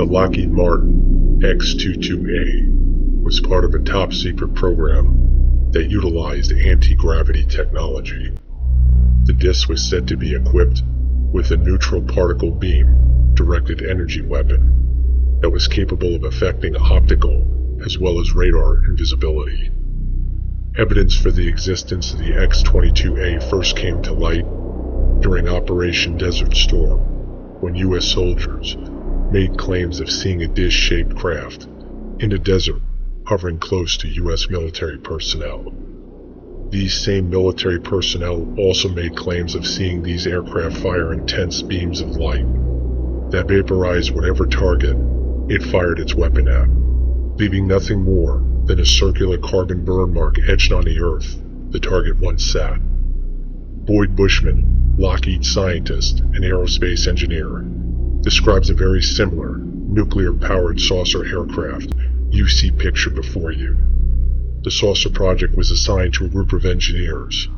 Lockheed Martin X-22A was part of a top-secret program that utilized anti-gravity technology. The disc was said to be equipped with a neutral particle beam directed energy weapon that was capable of affecting optical as well as radar invisibility. Evidence for the existence of the X-22A first came to light during Operation Desert Storm, when U.S. soldiers made claims of seeing a dish-shaped craft in the desert hovering close to U.S. military personnel. These same military personnel also made claims of seeing these aircraft fire intense beams of light that vaporized whatever target it fired its weapon at, leaving nothing more than a circular carbon burn mark etched on the earth the target once sat. Boyd Bushman, Lockheed scientist and aerospace engineer, describes a very similar nuclear-powered saucer aircraft you see pictured before you. The saucer project was assigned to a group of engineers.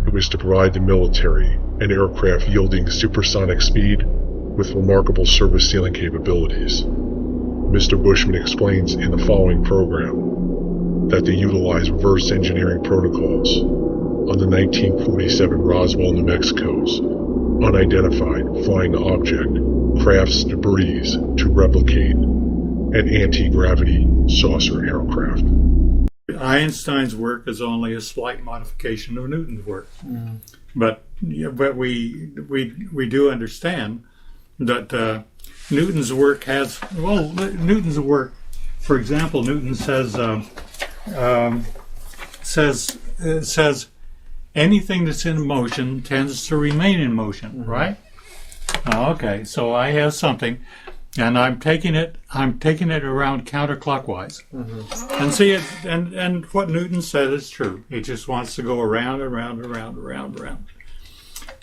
It was to provide the military an aircraft yielding supersonic speed with remarkable service-ceiling capabilities. Mr. Bushman explains in the following program that they utilized reverse engineering protocols on the 1947 Roswell, New Mexico's unidentified flying object craft's debris to replicate an anti-gravity saucer aircraft. Einstein's work is only a slight modification of Newton's work. But we do understand that Newton's work has, Newton's work, for example, Newton says anything that's in motion tends to remain in motion, right? Okay, so I have something, and I'm taking it around counterclockwise. And see, and what Newton said is true. It just wants to go around and around and around and around and around.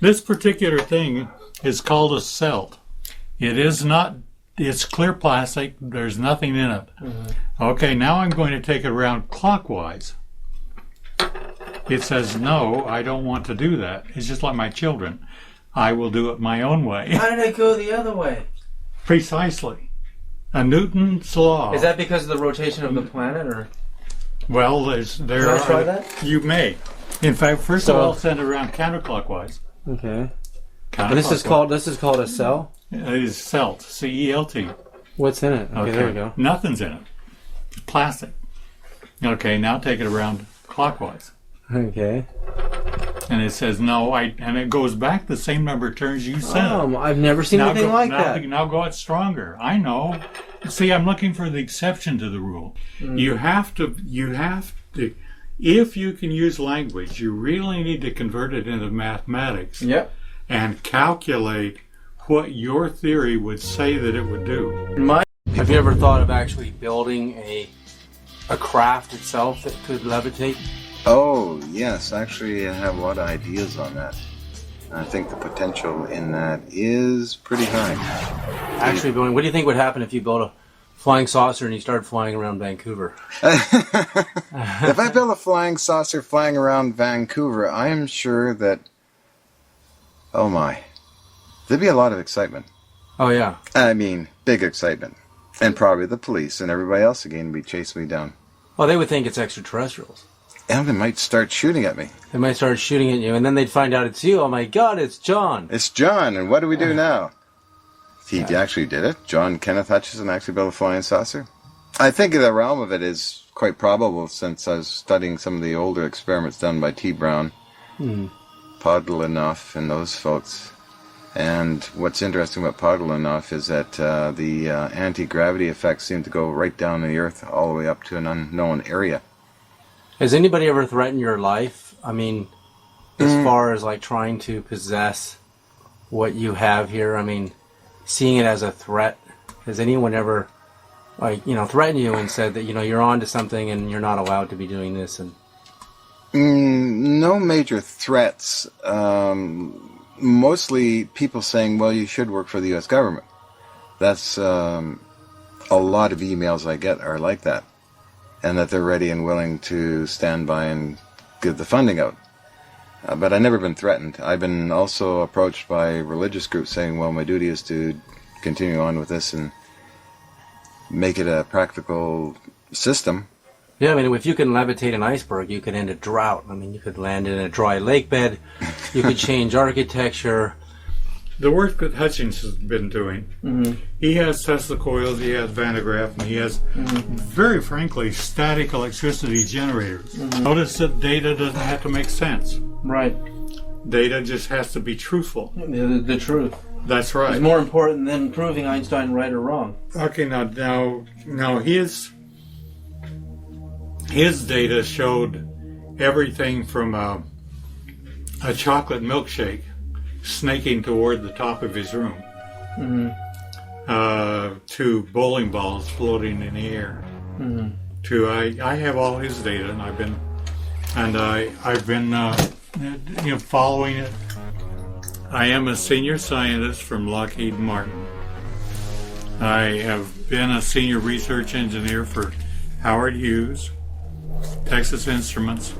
This particular thing is called a celt. It is not, it's clear plastic, there's nothing in it. Okay, now I'm going to take it around clockwise. It says, no, I don't want to do that. It's just like my children. I will do it my own way. How did it go the other way? Precisely. A Newton's law. Is that because of the rotation of the planet, or? Well, there Can I try that? You may. In fact, first of all, send it around counterclockwise. Okay. And this is called a cell? It is celt. C-E-L-T. What's in it? Okay, there we go. Nothing's in it. It's plastic. Okay, now take it around clockwise. Okay. And it says no, and it goes back the same number of turns you said. I've never seen anything like that. Now go out stronger. I know. See, I'm looking for the exception to the rule. You have to, if you can use language, you really need to convert it into mathematics. Yep. And calculate what your theory would say that it would do. Have you ever thought of actually building a craft itself that could levitate? Oh, yes. Actually, I have a lot of ideas on that. I think the potential in that is pretty high. Actually, what do you think would happen if you built a flying saucer and you started flying around Vancouver? If I built a flying saucer flying around Vancouver, I am sure that, oh my, there'd be a lot of excitement. Oh, yeah. I mean, big excitement. And probably the police and everybody else again would be chasing me down. Well, they would think it's extraterrestrials. And they might start shooting at me. They might start shooting at you, and then they'd find out it's you. Oh my God, it's John. It's John, and what do we do now? He actually did it. John Kenneth Hutchison actually built a flying saucer. I think the realm of it is quite probable, since I was studying some of the older experiments done by T. Brown, Podolinoff, and those folks. And what's interesting about Podolinoff is that the anti-gravity effects seem to go right down the Earth all the way up to an unknown area. Has anybody ever threatened your life? I mean, as far as like trying to possess what you have here, I mean, seeing it as a threat. Has anyone ever, threatened you and said that, you're on to something and you're not allowed to be doing this? And no major threats. Mostly people saying, well, you should work for the U.S. government. That's a lot of emails I get are like that. And that they're ready and willing to stand by and give the funding out. But I've never been threatened. I've been also approached by religious groups saying, well, my duty is to continue on with this and make it a practical system. Yeah, I mean, if you can levitate an iceberg, you could end a drought. I mean, you could land in a dry lake bed. You could change architecture. The work that Hutchins has been doing, he has Tesla coils, he has Van de Graaff, and he has, very frankly, static electricity generators. Notice that data doesn't have to make sense. Right. Data just has to be truthful. The truth. That's right. It's more important than proving Einstein right or wrong. Okay, now his data showed everything from a chocolate milkshake snaking toward the top of his room to bowling balls floating in the air. To I have all his data, and I've been following it. I am a senior scientist from Lockheed Martin. I have been a senior research engineer for Howard Hughes, Texas Instruments.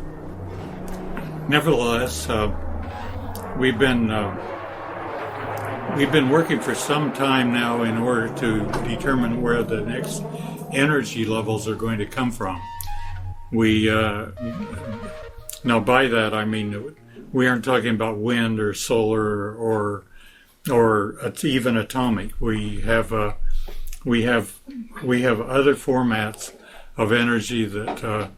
Nevertheless, we've been working for some time now in order to determine where the next energy levels are going to come from. Now by that I mean we aren't talking about wind or solar or even atomic. We have other formats of energy that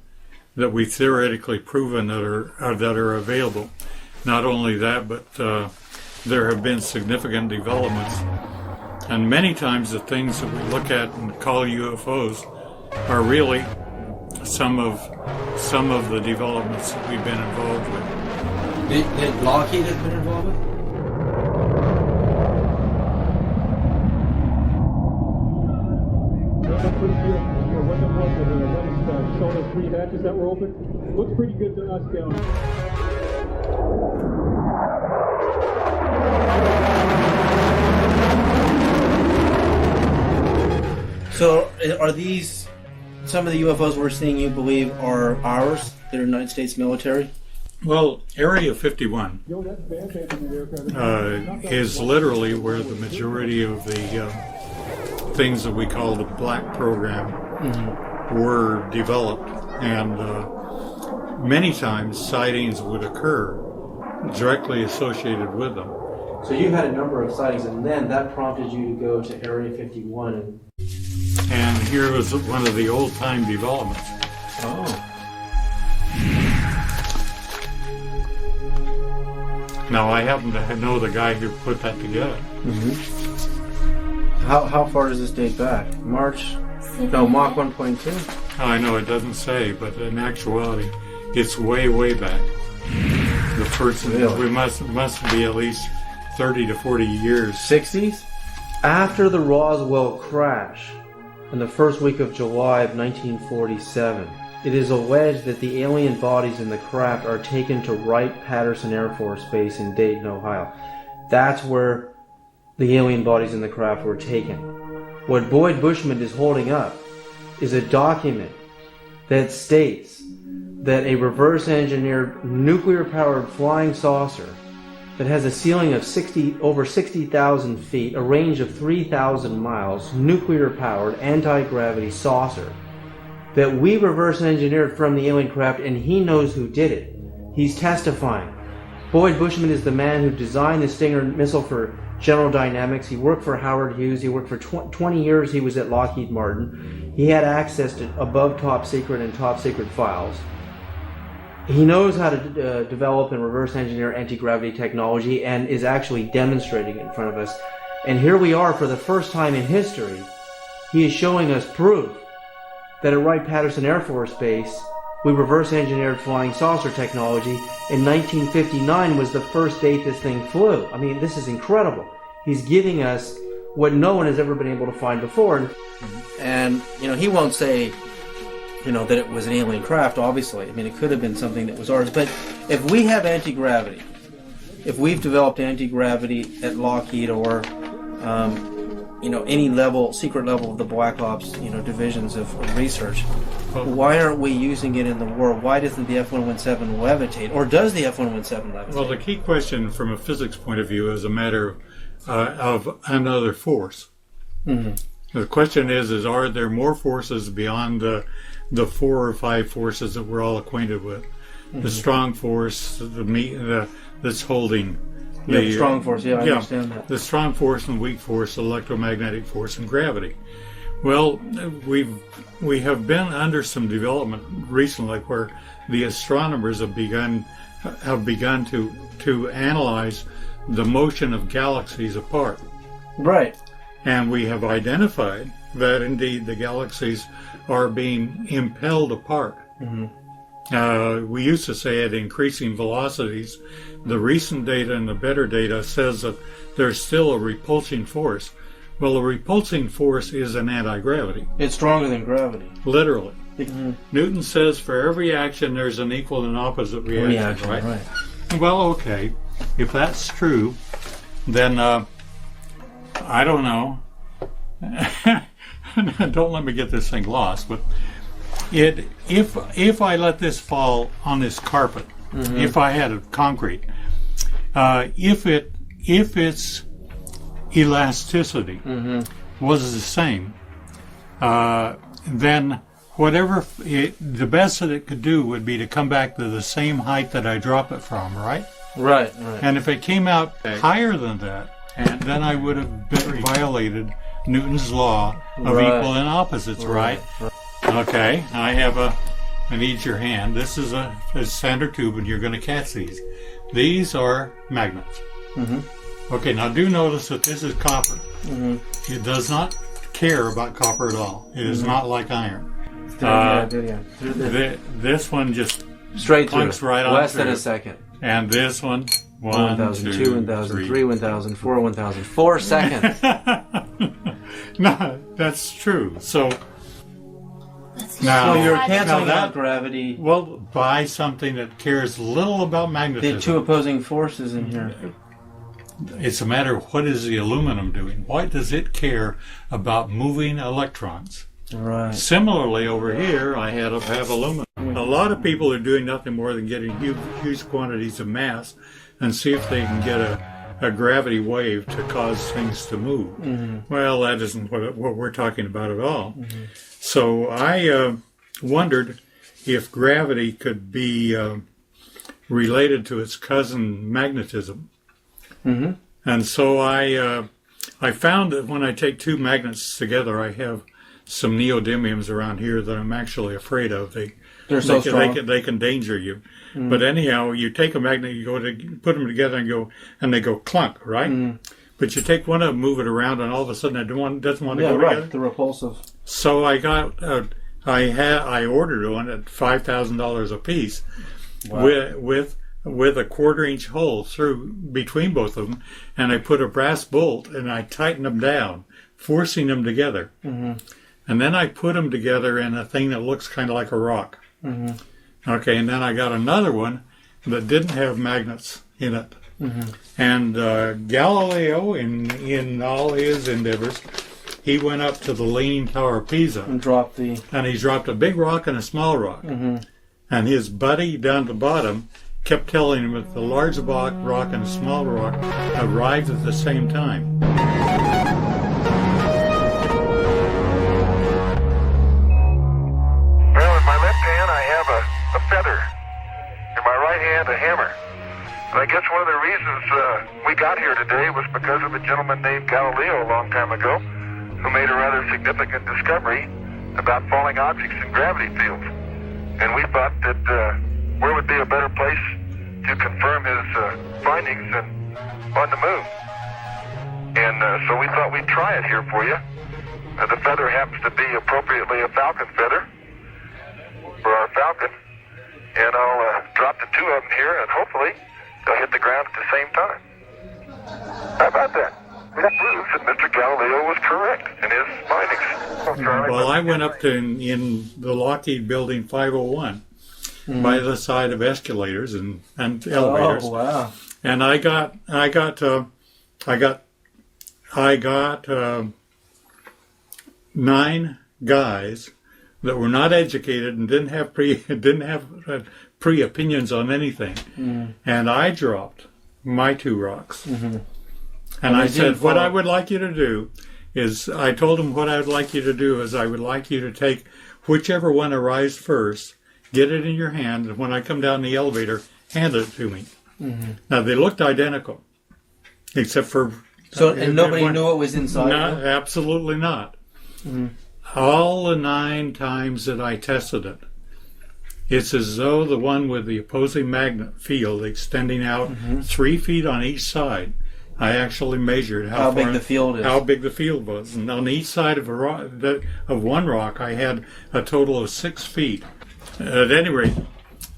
we've theoretically proven that are available. Not only that, but there have been significant developments, and many times the things that we look at and call UFOs are really some of the developments that we've been involved with. Did Lockheed have been involved with? Those three hatches that were open. Looks pretty good to us down. So, are these some of the UFOs we're seeing? You believe are ours? They're United States military. Well, Area 51 is literally where the majority of the things that we call the Black Program were developed, and many times sightings would occur directly associated with them. So you had a number of sightings, and then that prompted you to go to Area 51. And here was one of the old-time developments. Oh. Now, I happen to know the guy who put that together. How far does this date back? March? No, Mach 1.2? I know it doesn't say, but in actuality, it's way, way back. The first, we must be at least 30 to 40 years. 60s? After the Roswell crash, in the first week of July of 1947, it is alleged that the alien bodies in the craft are taken to Wright-Patterson Air Force Base in Dayton, Ohio. That's where the alien bodies in the craft were taken. What Boyd Bushman is holding up is a document that states that a reverse-engineered, nuclear-powered flying saucer that has a ceiling of over 60,000 feet, a range of 3,000 miles, nuclear-powered, anti-gravity saucer that we reverse-engineered from the alien craft, and he knows who did it. He's testifying. Boyd Bushman is the man who designed the Stinger missile for General Dynamics. He worked for Howard Hughes. He worked for 20 years. He was at Lockheed Martin. He had access to above top secret and top secret files. He knows how to develop and reverse engineer anti-gravity technology and is actually demonstrating it in front of us. And here we are for the first time in history. He is showing us proof that at Wright-Patterson Air Force Base, we reverse engineered flying saucer technology. In 1959 was the first date this thing flew. I mean, this is incredible. He's giving us what no one has ever been able to find before. And, he won't say, that it was an alien craft, obviously. I mean, it could have been something that was ours. But if we have anti-gravity, if we've developed anti-gravity at Lockheed or, any level, secret level of the Black Ops, divisions of research, why aren't we using it in the war? Why doesn't the F-117 levitate? Or does the F-117 levitate? Well, the key question from a physics point of view is a matter of another force. The question is are there more forces beyond the 4 or 5 forces that we're all acquainted with? The strong force, that's holding The strong force, I understand that. The strong force and weak force, electromagnetic force, and gravity. Well, we have been under some development recently where the astronomers have begun to analyze the motion of galaxies apart. Right. And we have identified that indeed the galaxies are being impelled apart. We used to say at increasing velocities. The recent data and the better data says that there's still a repulsing force. Well, a repulsing force is an anti-gravity. It's stronger than gravity. Literally. Newton says for every action there's an equal and opposite reaction, right? Well, okay. If that's true, then I don't know. Don't let me get this thing lost, but if I let this fall on this carpet, if I had a concrete, if its elasticity was the same, then the best that it could do would be to come back to the same height that I drop it from, right? Right. And if it came out higher than that, then I would have violated Newton's law of equal and opposites, right? Okay, I need your hand. This is a standard tube, and you're going to catch these. These are magnets. Okay, now do notice that this is copper. It does not care about copper at all. It is not like iron. This one just straight clunks through. right on Less through. than a second. And this one, 1,002, 1,003, 1,004, 1,004 seconds. No, that's true. So now you're canceling out gravity. Well, by something that cares little about magnetism. The two opposing forces in here. It's a matter of what is the aluminum doing. Why does it care about moving electrons? Right. Similarly, over here, I have aluminum. A lot of people are doing nothing more than getting huge quantities of mass and see if they can get a gravity wave to cause things to move. Well, that isn't what we're talking about at all. So I wondered if gravity could be related to its cousin magnetism. And so I found that when I take two magnets together, I have some neodymiums around here that I'm actually afraid of. They're so strong. They can danger you. But anyhow, you take a magnet, you go to put them together and they go clunk, right? But you take one of them, move it around, and all of a sudden it doesn't want to go together. The repulsive. So I got I ordered one at $5,000 a piece, with a 1/4-inch hole through between both of them, and I put a brass bolt and I tightened them down, forcing them together. And then I put them together in a thing that looks kind of like a rock. Okay, and then I got another one that didn't have magnets in it. And Galileo, in all his endeavors, he went up to the Leaning Tower of Pisa and he dropped a big rock and a small rock. And his buddy down at the bottom kept telling him that the large rock and the small rock arrived at the same time. Well, in my left hand I have a feather. In my right hand a hammer. And I guess one of the reasons we got here today was because of a gentleman named Galileo a long time ago who made a rather significant discovery about falling objects in gravity fields. And we thought that where would be a better place to confirm his findings than on the moon. And so we thought we'd try it here for you. The feather happens to be appropriately a falcon feather for our falcon. And I'll drop the two of them here, and hopefully they'll hit the ground at the same time. How about that? That proves that Mr. Galileo was correct in his findings. Well, I went up to in the Lockheed Building 501 by the side of escalators and elevators. Oh, wow! And I got 9 guys that were not educated and didn't have pre opinions on anything, and I dropped my 2 rocks. And I said, what I would like you to do is I told him what I would like you to do is I would like you to take whichever one arrives first, get it in your hand, and when I come down the elevator, hand it to me. Mm-hmm. Now, they looked identical, except for... And nobody knew what was inside? No, absolutely not. Mm-hmm. All the 9 times that I tested it, it's as though the one with the opposing magnet field extending out 3 feet on each side. I actually measured how big the field is. How big the field was, and on each side of one rock, I had a total of 6 feet. At any rate,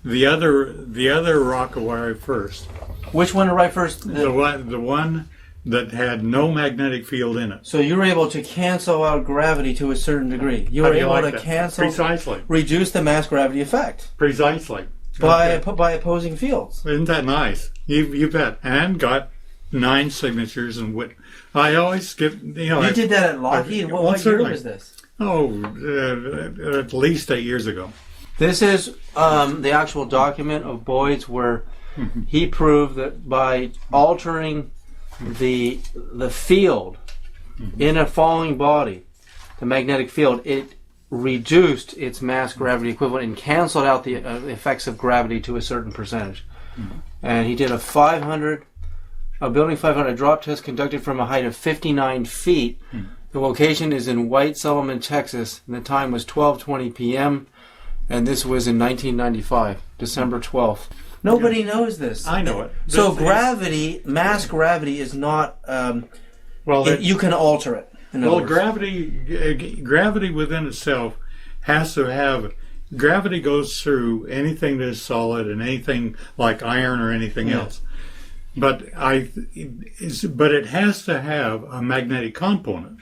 the other rock arrived first. Which one arrived first? The one that had no magnetic field in it. So you were able to cancel out gravity to a certain degree. You were able to cancel, precisely, reduce the mass gravity effect. Precisely. By opposing fields. Isn't that nice? You bet. And got 9 signatures and I always get, You did that at Lockheed? What year was this? At least 8 years ago. This is the actual document of Boyd's where he proved that by altering the field in a falling body, the magnetic field, it reduced its mass gravity equivalent and canceled out the effects of gravity to a certain percentage. And he did a building 500 drop test conducted from a height of 59 feet. The location is in White Solomon, Texas, and the time was 12:20 p.m. And this was in 1995, December 12th. Nobody knows this. I know it. So mass gravity is not, you can alter it. Gravity within itself has to have, gravity goes through anything that is solid and anything like iron or anything else. But it has to have a magnetic component,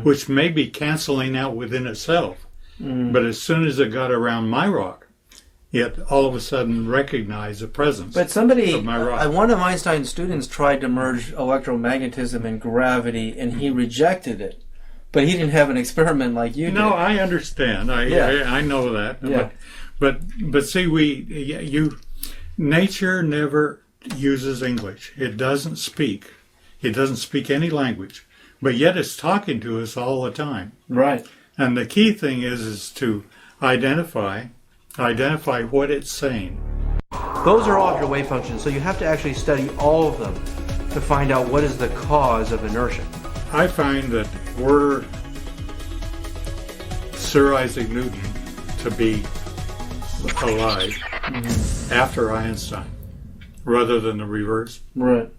which may be canceling out within itself. But as soon as it got around my rock, it all of a sudden recognized the presence of my rock. One of Einstein's students tried to merge electromagnetism and gravity, and he rejected it. But he didn't have an experiment like you did. No, I understand. I know that. Yeah. But see, nature never uses English. It doesn't speak. It doesn't speak any language. But yet it's talking to us all the time. Right. And the key thing is to identify what it's saying. Those are all of your wave functions, so you have to actually study all of them to find out what is the cause of inertia. I find that we're Sir Isaac Newton to be alive after Einstein, rather than the reverse. Right.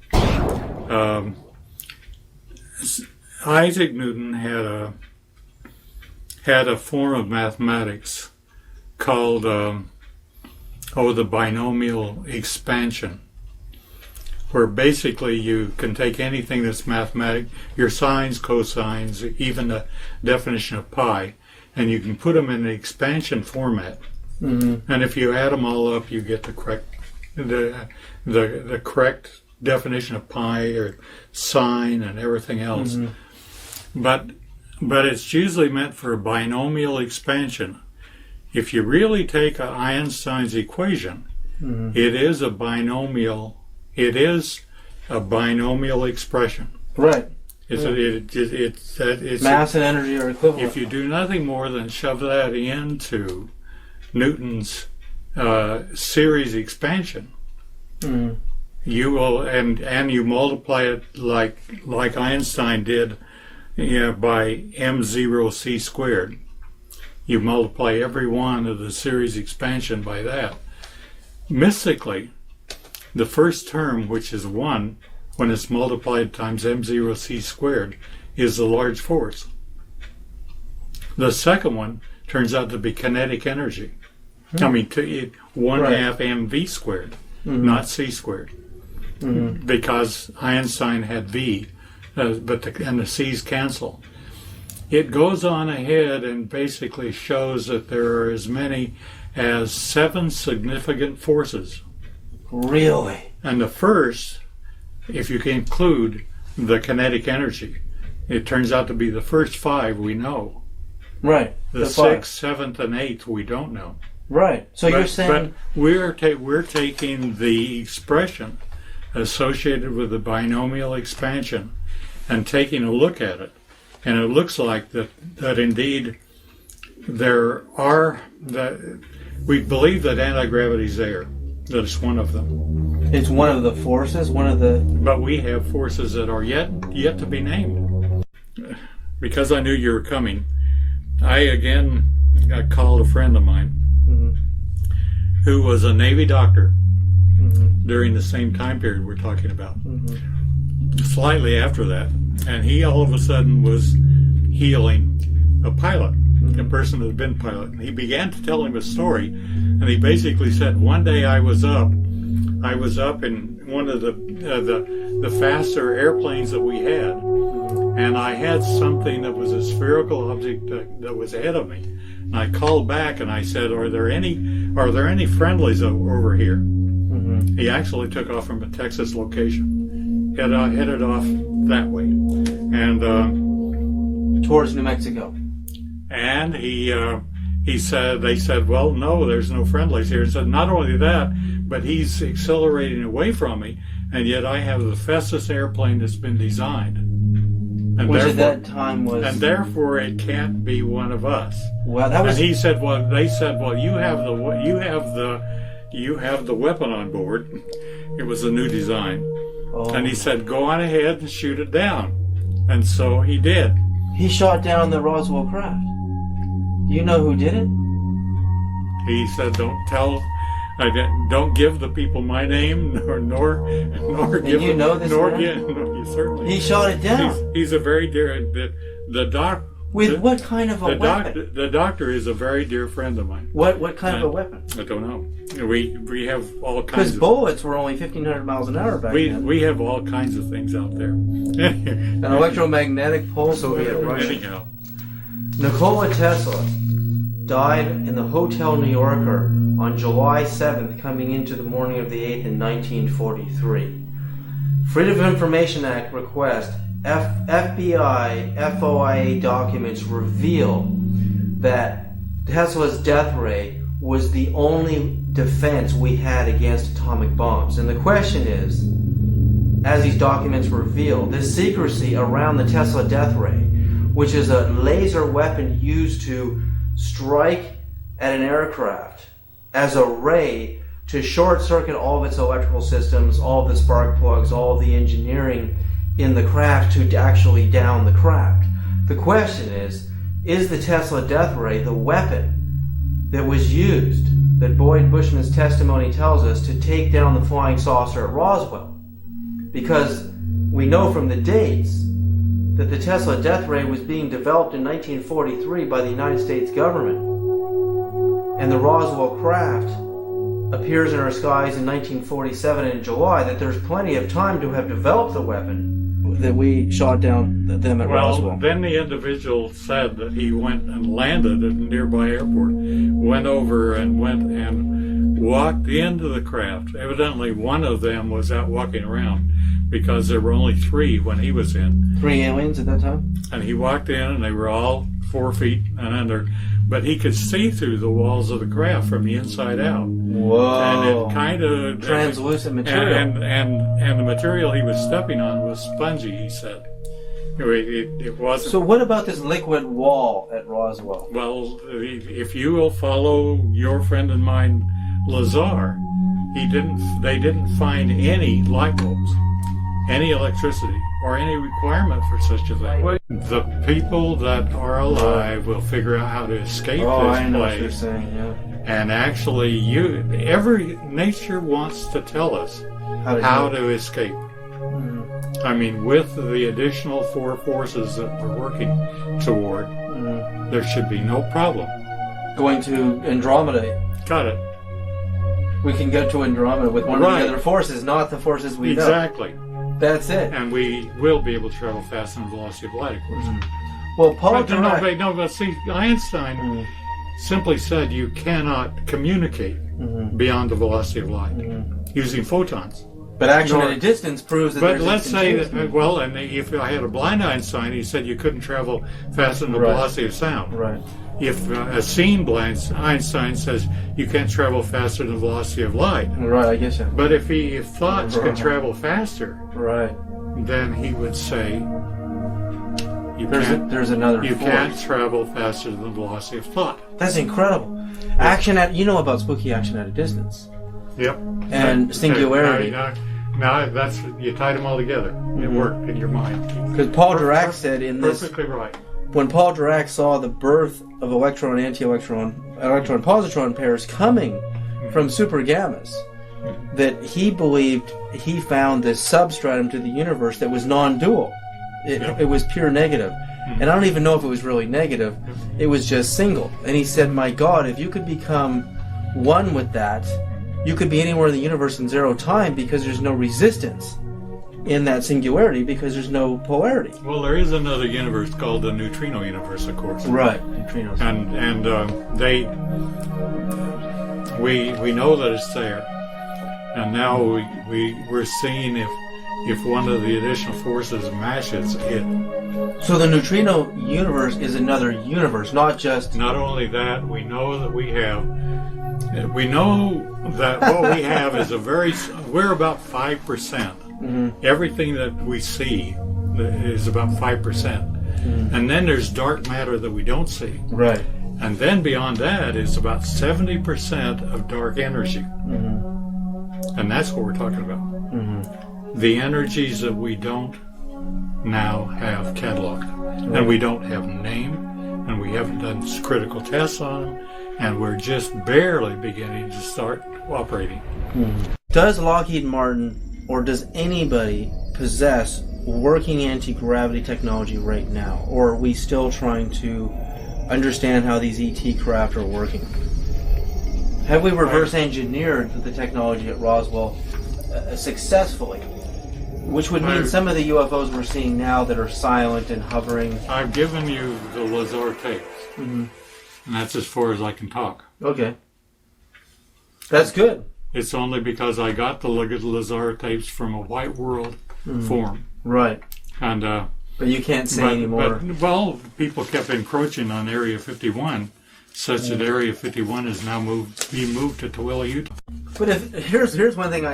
Isaac Newton had a form of mathematics called the binomial expansion, where basically you can take anything that's mathematic, your sines, cosines, even the definition of pi, and you can put them in an expansion format. And if you add them all up, you get the correct definition of pi or sine and everything else. But it's usually meant for a binomial expansion. If you really take Einstein's equation, it is a binomial. It is a binomial expression. Right. It's mass and energy are equivalent. If you do nothing more than shove that into Newton's series expansion, you will and you multiply it like Einstein did, by m0c squared. You multiply every one of the series expansion by that. Mystically, the first term, which is 1, when it's multiplied times m0c squared, is the large force. The second one turns out to be kinetic energy. I mean, 1/2 mv squared, not c squared. Because Einstein had v, and the c's cancel. It goes on ahead and basically shows that there are as many as 7 significant forces. Really? And the first, if you can include the kinetic energy, it turns out to be the first 5 we know. Right. The 6th, 7th, and 8th we don't know. Right. So you're saying... But we're taking the expression associated with the binomial expansion and taking a look at it And it looks like that indeed we believe that anti-gravity's there, that it's one of them. It's one of the forces, But we have forces that are yet to be named. Because I knew you were coming, I called a friend of mine who was a Navy doctor during the same time period we're talking about. Slightly after that, and he all of a sudden was healing a pilot, a person that had been a pilot. And he began to tell him a story, and he basically said, one day I was up in one of the faster airplanes that we had, and I had something that was a spherical object that was ahead of me. And I called back and I said, are there any friendlies over here? He actually took off from a Texas location, headed off that way, and towards New Mexico. And they said, well, no, there's no friendlies here. He said, not only that, but he's accelerating away from me, and yet I have the fastest airplane that's been designed. And therefore it can't be one of us. Well, that was. And he said, well, they said, well, you have the weapon on board. It was a new design. Oh. And he said, go on ahead and shoot it down. And so he did. He shot down the Roswell craft. Do you know who did it? He said, don't give the people my name, nor give you know this man? No, certainly. He shot it down. He's a very dear, what kind of a weapon? The doctor is a very dear friend of mine. What kind of a weapon? I don't know. We have all kinds. Because bullets were only 1,500 miles an hour back then. We have all kinds of things out there. An electromagnetic pulse. Soviet Russia. Anyhow, Nikola Tesla died in the Hotel New Yorker on July 7th, coming into the morning of the 8th in 1943. Freedom of Information Act request. FBI FOIA documents reveal that Tesla's death ray was the only defense we had against atomic bombs. And the question is, as these documents reveal, this secrecy around the Tesla death ray, which is a laser weapon used to strike at an aircraft as a ray to short circuit all of its electrical systems, all of the spark plugs, all of the engineering in the craft to actually down the craft. The question is the Tesla death ray the weapon that was used, that Boyd Bushman's testimony tells us, to take down the flying saucer at Roswell? Because we know from the dates that the Tesla death ray was being developed in 1943 by the United States government, and the Roswell craft appears in our skies in 1947 in July, that there's plenty of time to have developed the weapon that we shot down them at Roswell. Then the individual said that he went and landed at a nearby airport, went over and walked into the craft. Evidently one of them was out walking around, because there were only 3 when he was in. 3 aliens at that time? And he walked in and they were all 4 feet and under, but he could see through the walls of the craft from the inside out. Whoa. And it kind of... translucent material. And the material he was stepping on was spongy, he said. It wasn't... So what about this liquid wall at Roswell? Well, if you will follow your friend and mine, Lazar, they didn't find any light bulbs, any electricity, or any requirement for such a thing. The people that are alive will figure out how to escape this I know place. what you're saying, yeah. And actually, nature wants to tell us how to escape. Mm-hmm. I mean, with the additional 4 forces that we're working toward, there should be no problem. Going to Andromeda. Got it. We can go to Andromeda with one of the other forces, not the forces we know. Exactly. That's it. And we will be able to travel faster than the velocity of light, of course. Well, Paul but see, Einstein simply said you cannot communicate beyond the velocity of light using photons. But action at a distance proves that. But let's say that, and if I had a blind Einstein, he said you couldn't travel faster than the velocity of sound. Right. If a seeing blind Einstein says you can't travel faster than the velocity of light. Right, I guess so. But if thoughts can travel faster, right, then he would say there's another You force. can't travel faster than the velocity of thought. That's incredible. Action at you know about spooky action at a distance Yep. and singularity. Now that's you tied them all together. It worked in your mind. Because Paul Dirac said in this, Perfectly right. when Paul Dirac saw the birth of electron, anti-electron, electron-positron pairs coming from super gammas, that he believed he found this substratum to the universe that was non-dual. It was pure negative. And I don't even know if it was really negative. It was just single. And he said, my God, if you could become one with that, you could be anywhere in the universe in zero time because there's no resistance in that singularity because there's no polarity. Well, there is another universe called the neutrino universe, of course. Right. Neutrinos. And we know that it's there. And now we're seeing if one of the additional forces mashes it. So the neutrino universe is another universe, not just... Not only that, we know that we know that what we have is we're about 5%. Mm-hmm. Everything that we see is about 5%. Mm-hmm. And then there's dark matter that we don't see. Right. And then beyond that is about 70% of dark energy. Mm-hmm. And that's what we're talking about. Mm-hmm. The energies that we don't now have cataloged. Right. And we don't have name, and we haven't done critical tests on them, and we're just barely beginning to start operating. Mm-hmm. Does Lockheed Martin, or does anybody possess working anti-gravity technology right now? Or are we still trying to understand how these ET craft are working? Have we reverse engineered the technology at Roswell successfully? Which would mean some of the UFOs we're seeing now that are silent and hovering. I've given you the Lazar tapes, and that's as far as I can talk. Okay. That's good. It's only because I got the Lazar tapes from a White World forum. Right. And but you can't say anymore. Well, people kept encroaching on Area 51, such that Area 51 is now being moved to Tooele, Utah. But here's one thing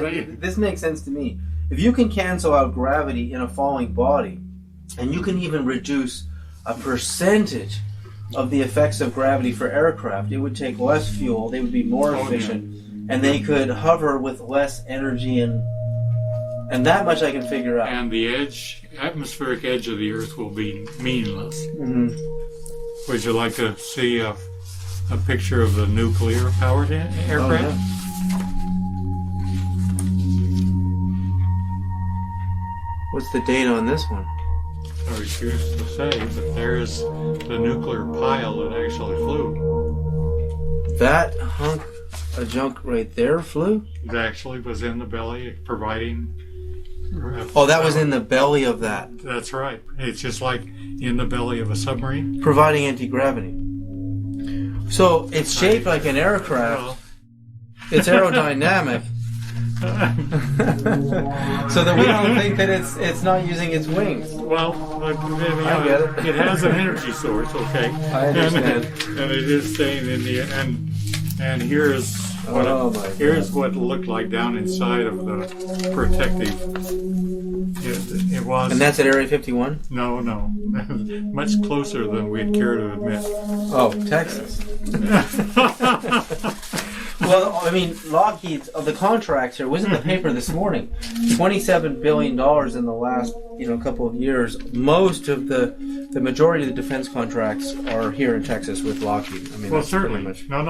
this makes sense to me. If you can cancel out gravity in a falling body, and you can even reduce a percentage of the effects of gravity for aircraft, it would take less fuel, they would be more efficient, and they could hover with less energy, and that much I can figure out. And the atmospheric edge of the Earth will be meaningless. Mm-hmm. Would you like to see a picture of the nuclear-powered aircraft? Oh, yeah. What's the date on this one? I refuse to say, but there's the nuclear pile that actually flew. That hunk of junk right there flew? It actually was in the belly, providing... Oh, that was in the belly of that. That's right. It's just like in the belly of a submarine. Providing anti-gravity. So it's shaped like an aircraft. Well, it's aerodynamic. So that we don't think that it's not using its wings. Well, I get it. It has an energy source, okay? I understand. And it is staying in the and here's what it looked like down inside of the protective. It was. And that's at Area 51? No, much closer than we'd care to admit. Oh, Texas. Well, I mean, Lockheed's of the contracts here was in the paper this morning. $27 billion in the last couple of years. Most of the majority of the defense contracts are here in Texas with Lockheed. I mean, well, certainly. No.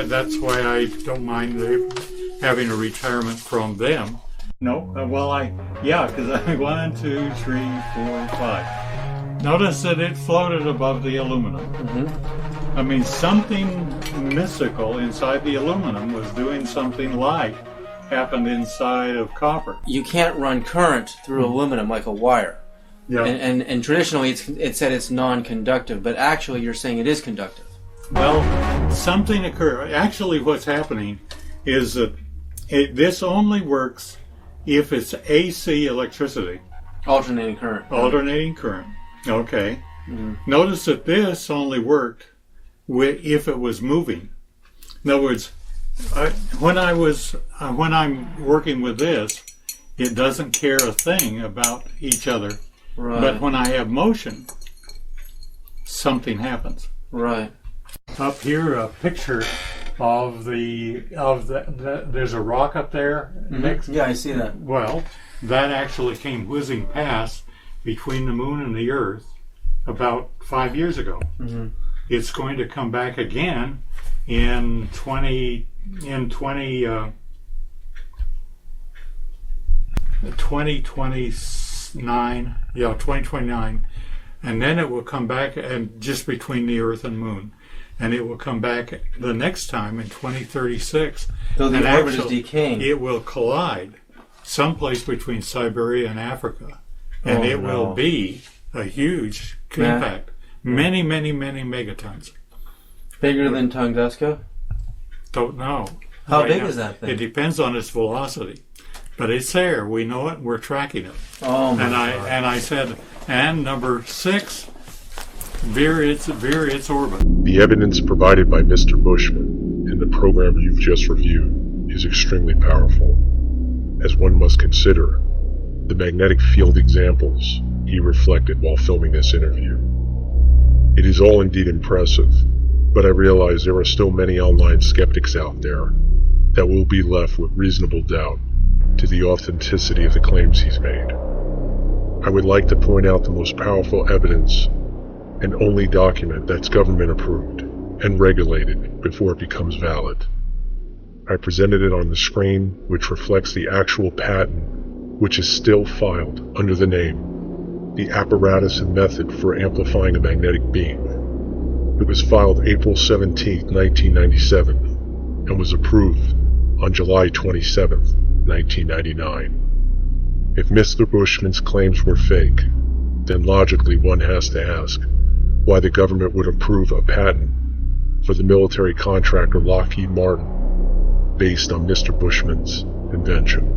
That's why I don't mind having a retirement from them. No, because I 1, 2, 3, 4, 5. Notice that it floated above the aluminum. Mm-hmm. I mean, something mystical inside the aluminum was doing something like happened inside of copper. You can't run current through aluminum like a wire. Yeah. And traditionally it's said it's non-conductive, but actually you're saying it is conductive. Well, something occurred. Actually, what's happening is that this only works if it's AC electricity. Alternating current. Alternating current. Okay. Mm-hmm. Notice that this only worked if it was moving. In other words, when I'm working with this, it doesn't care a thing about each other. Right. But when I have motion, something happens. Right. Up here, a picture of the there's a rock up there next. Yeah, I see that. Well, that actually came whizzing past between the moon and the Earth about 5 years ago. Mm-hmm. It's going to come back again in 2029. Yeah, 2029, and then it will come back and just between the Earth and Moon, and it will come back the next time in 2036. Though the and orbit is actually, decaying. it will collide someplace between Siberia and Africa, and Oh, it no. will be a huge Yeah. impact. Many, many, many megatons. Bigger than Tunguska? Don't know. How Right big now, is that thing? It depends on its velocity, but it's there. We know it. We're tracking it. Oh my And God. I said, and number 6, veer its orbit. The evidence provided by Mr. Bushman in the program you've just reviewed is extremely powerful, as one must consider the magnetic field examples he reflected while filming this interview. It is all indeed impressive, but I realize there are still many online skeptics out there that will be left with reasonable doubt to the authenticity of the claims he's made. I would like to point out the most powerful evidence and only document that's government approved and regulated before it becomes valid. I presented it on the screen, which reflects the actual patent, which is still filed under the name The Apparatus and Method for Amplifying a Magnetic Beam. It was filed April 17, 1997, and was approved on July 27, 1999. If Mr. Bushman's claims were fake, then logically one has to ask why the government would approve a patent for the military contractor Lockheed Martin based on Mr. Bushman's invention.